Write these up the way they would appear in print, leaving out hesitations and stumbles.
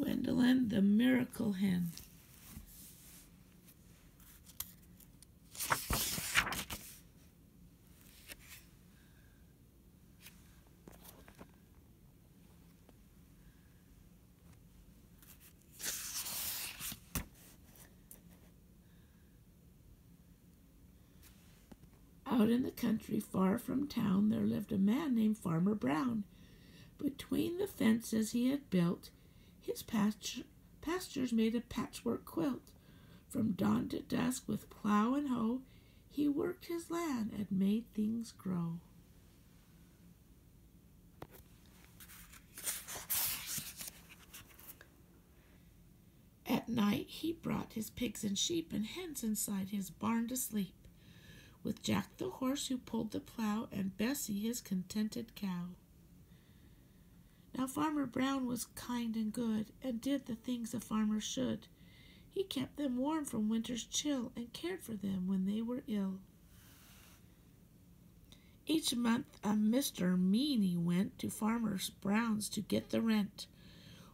Gwendolyn, the Miracle Hen. Out in the country, far from town, there lived a man named Farmer Brown. Between the fences he had built, his pastures made a patchwork quilt. From dawn to dusk, with plow and hoe, he worked his land and made things grow. At night he brought his pigs and sheep and hens inside his barn to sleep, with Jack the horse who pulled the plow and Bessie his contented cow. Now Farmer Brown was kind and good, and did the things a farmer should. He kept them warm from winter's chill, and cared for them when they were ill. Each month a Mr. Meany went to Farmer Brown's to get the rent.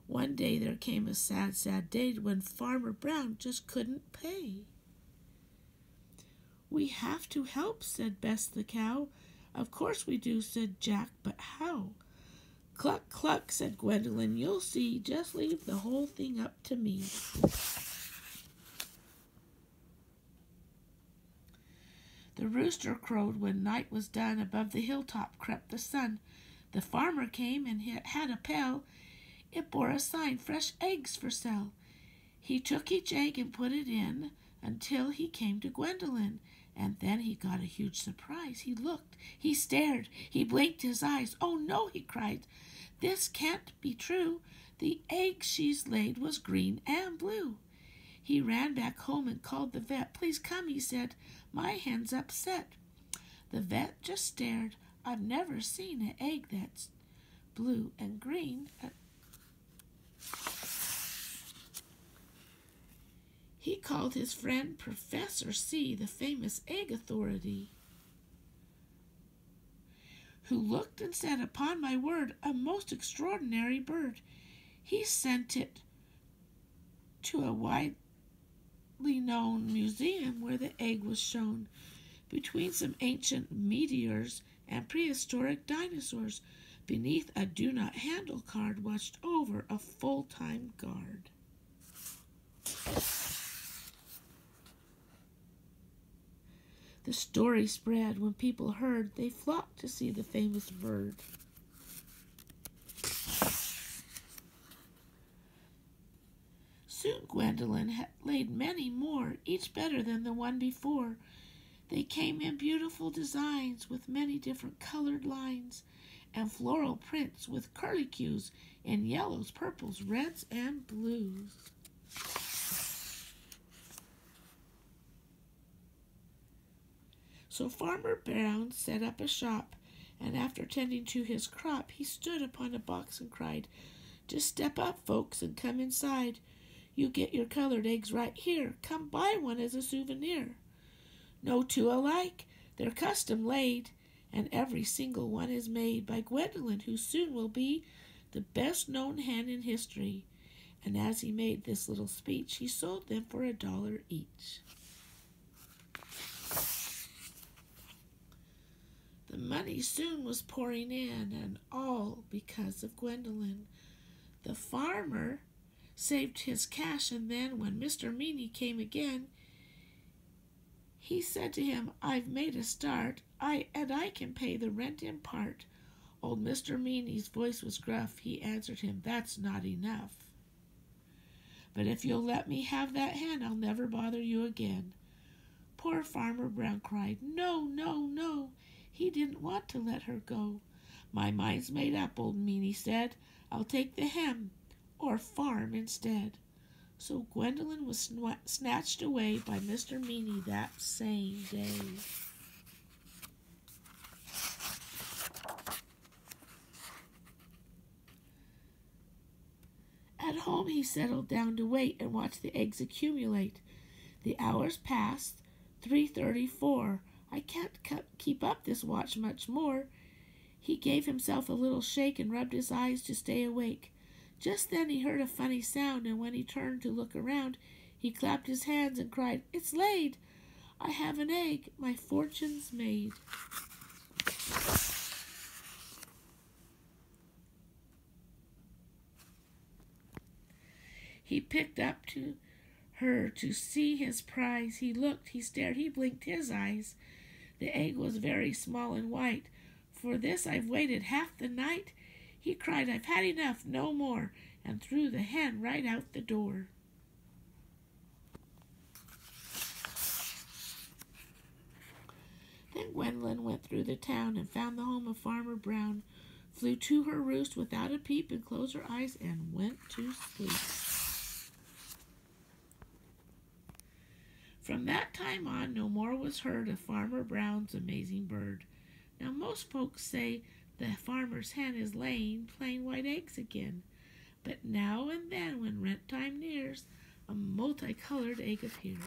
One day there came a sad, sad day when Farmer Brown just couldn't pay. "We have to help," said Bess the cow. "Of course we do," said Jack, "but how?" "Cluck, cluck," said Gwendolyn, "you'll see. Just leave the whole thing up to me." The rooster crowed when night was done. Above the hilltop crept the sun. The farmer came and had a pail. It bore a sign, "Fresh eggs for sale." He took each egg and put it in until he came to Gwendolyn. And then he got a huge surprise. He looked, he stared, he blinked his eyes. "Oh no," he cried, "this can't be true. The egg she's laid was green and blue." He ran back home and called the vet. "Please come," he said, "my hen's upset." The vet just stared. "I've never seen an egg that's blue and green." He called his friend Professor C, the famous egg authority, who looked and said, "Upon my word, a most extraordinary bird." He sent it to a widely known museum where the egg was shown, between some ancient meteors and prehistoric dinosaurs. Beneath a "Do Not Handle" card watched over a full-time guard. The story spread. When people heard, they flocked to see the famous bird. Soon Gwendolyn had laid many more, each better than the one before. They came in beautiful designs with many different colored lines and floral prints with curlicues in yellows, purples, reds, and blues. So Farmer Brown set up a shop, and after tending to his crop, he stood upon a box and cried, "Just step up, folks, and come inside. You get your colored eggs right here. Come buy one as a souvenir. No two alike, they're custom laid, and every single one is made by Gwendolyn, who soon will be the best-known hen in history." And as he made this little speech, he sold them for $1 each. The money soon was pouring in, and all because of Gwendolyn. The farmer saved his cash, and then when Mr. Meany came again, he said to him, "I've made a start, and I can pay the rent in part." Old Mr. Meany's voice was gruff. He answered him, "That's not enough. But if you'll let me have that hen, I'll never bother you again." Poor Farmer Brown cried, "No, no, no." He didn't want to let her go. "My mind's made up," old Meany said. "I'll take the hen or farm instead." So Gwendolyn was snatched away by Mr. Meany that same day. At home he settled down to wait and watch the eggs accumulate. The hours passed, 3:30, 4. "I can't keep up this watch much more." He gave himself a little shake and rubbed his eyes to stay awake. Just then he heard a funny sound, and when he turned to look around, he clapped his hands and cried, "It's laid! I have an egg! My fortune's made!" He picked up to her to see his prize. He looked, he stared, he blinked his eyes. The egg was very small and white. "For this I've waited half the night," he cried. "I've had enough, no more," and threw the hen right out the door. Then Gwendolyn went through the town and found the home of Farmer Brown, flew to her roost without a peep, and closed her eyes and went to sleep. From that time on, no more was heard of Farmer Brown's amazing bird. Now most folks say the farmer's hen is laying plain white eggs again, but now and then when rent time nears, a multicolored egg appears.